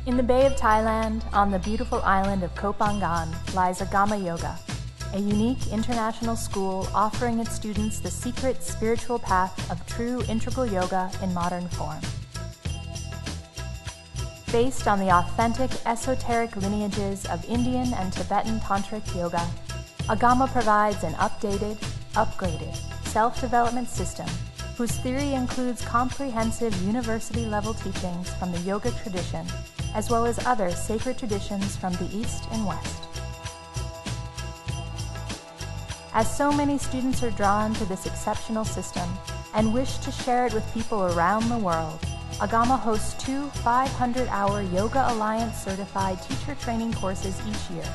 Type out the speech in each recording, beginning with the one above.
In the Bay of Thailand, on the beautiful island of Koh Phangan, lies Agama Yoga, a unique international school offering its students the secret spiritual path of true integral yoga in modern form. Based on the authentic esoteric lineages of Indian and Tibetan tantric yoga, Agama provides an updated, upgraded, self-development system whose theory includes comprehensive university-level teachings from the yoga tradition, as well as other sacred traditions from the East and West. As so many students are drawn to this exceptional system and wish to share it with people around the world, Agama hosts 2 500-hour Yoga Alliance certified teacher training courses each year.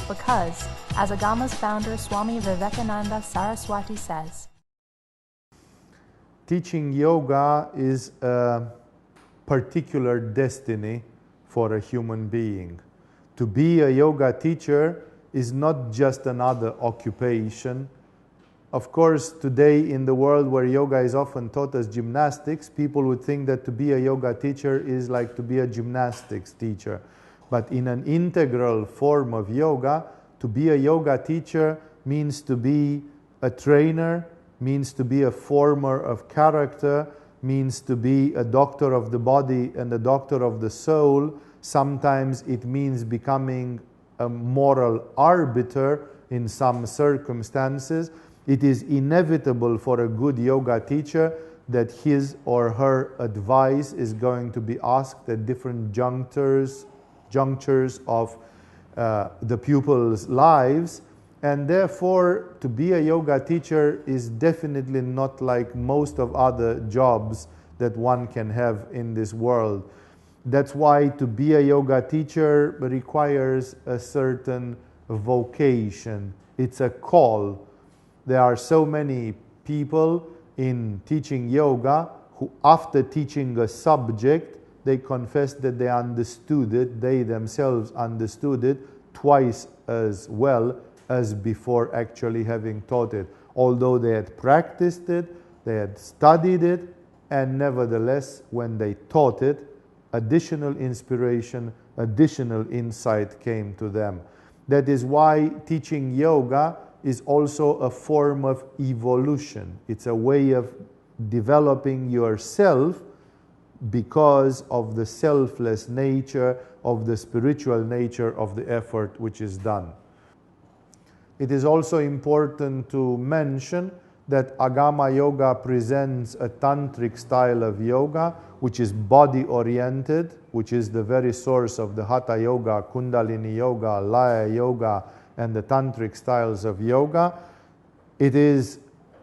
Because, as Agama's founder Swami Vivekananda Saraswati says, teaching yoga is a particular destiny for a human being. To be a yoga teacher is not just another occupation. Of course, today in the world where yoga is often taught as gymnastics, people would think that to be a yoga teacher is like to be a gymnastics teacher. But in an integral form of yoga, to be a yoga teacher means to be a trainer, means to be a former of character, means to be a doctor of the body and a doctor of the soul. Sometimes it means becoming a moral arbiter in some circumstances. It is inevitable for a good yoga teacher that his or her advice is going to be asked at different junctures of the pupils' lives. And therefore, to be a yoga teacher is definitely not like most of other jobs that one can have in this world. That's why to be a yoga teacher requires a certain vocation. It's a call. There are so many people in teaching yoga who, after teaching a subject, they confess that they understood it, they themselves understood it twice as well as before actually having taught it. Although they had practiced it, they had studied it, and nevertheless, when they taught it, additional inspiration, additional insight came to them. That is why teaching yoga is also a form of evolution. It's a way of developing yourself because of the selfless nature, of the spiritual nature of the effort which is done. It is also important to mention that Agama Yoga presents a tantric style of yoga which is body-oriented, which is the very source of the Hatha Yoga, Kundalini Yoga, Laya Yoga, and the tantric styles of yoga. It is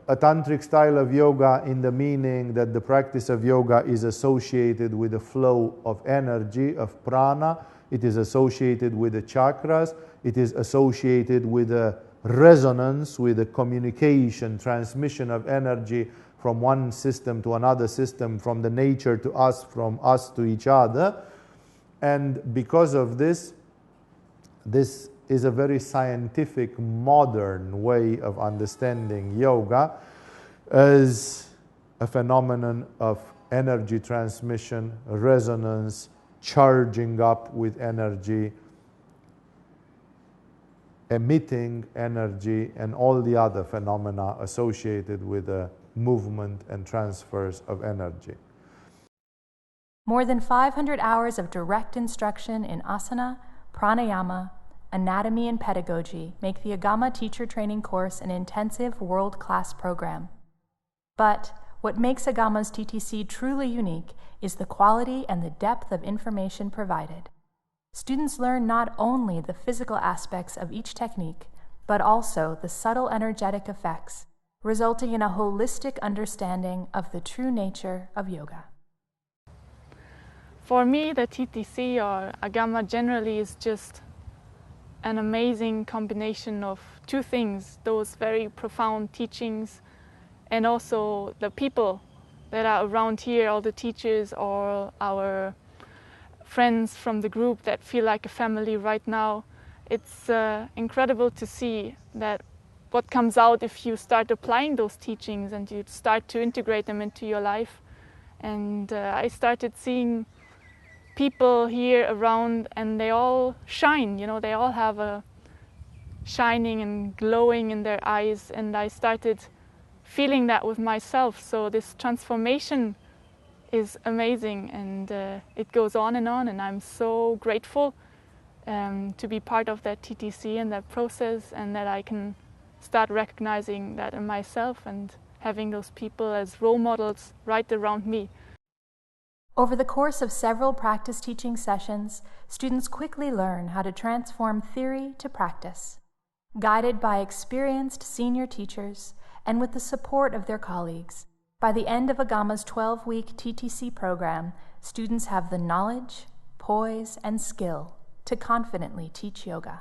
a tantric style of yoga in the meaning that the practice of yoga is associated with the flow of energy, of prana. It is associated with the chakras. It is associated with a resonance, with a communication, transmission of energy from one system to another system, from the nature to us, from us to each other. And because of this is a very scientific, modern way of understanding yoga as a phenomenon of energy transmission, resonance, charging up with energy, emitting energy, and all the other phenomena associated with the movement and transfers of energy. More than 500 hours of direct instruction in asana, pranayama, anatomy, and pedagogy make the Agama teacher training course an intensive world-class program. But what makes Agama's TTC truly unique is the quality and the depth of information provided. Students learn not only the physical aspects of each technique, but also the subtle energetic effects, resulting in a holistic understanding of the true nature of yoga. For me, the TTC or Agama generally is just an amazing combination of two things, those very profound teachings and also the people that are around here, all the teachers or our friends from the group that feel like a family right now. It's incredible to see that what comes out if you start applying those teachings and you start to integrate them into your life. And I started seeing people here around, and they all shine, you know, they all have a shining and glowing in their eyes, and I started feeling that with myself. So this transformation is amazing, and it goes on, and I'm so grateful to be part of that TTC and that process, and that I can start recognizing that in myself and having those people as role models right around me. Over the course of several practice teaching sessions, students quickly learn how to transform theory to practice. Guided by experienced senior teachers and with the support of their colleagues, by the end of Agama's 12-week TTC program, students have the knowledge, poise, and skill to confidently teach yoga.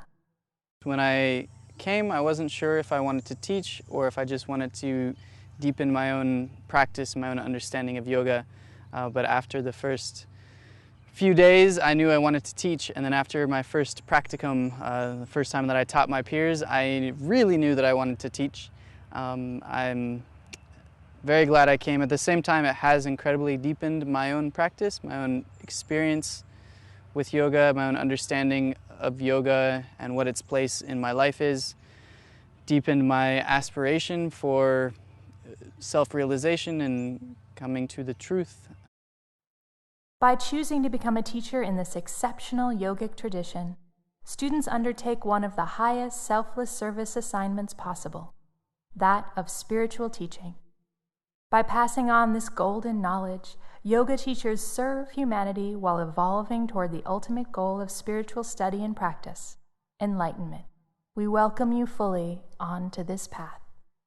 When I came, I wasn't sure if I wanted to teach or if I just wanted to deepen my own practice, my own understanding of yoga. But after the first few days, I knew I wanted to teach, and then after my first practicum, the first time that I taught my peers, I really knew that I wanted to teach. I'm very glad I came. At the same time, it has incredibly deepened my own practice, my own experience with yoga, my own understanding of yoga and what its place in my life is, deepened my aspiration for self-realization and coming to the truth. By choosing to become a teacher in this exceptional yogic tradition, students undertake one of the highest selfless service assignments possible, that of spiritual teaching. By passing on this golden knowledge, yoga teachers serve humanity while evolving toward the ultimate goal of spiritual study and practice, enlightenment. We welcome you fully onto this path.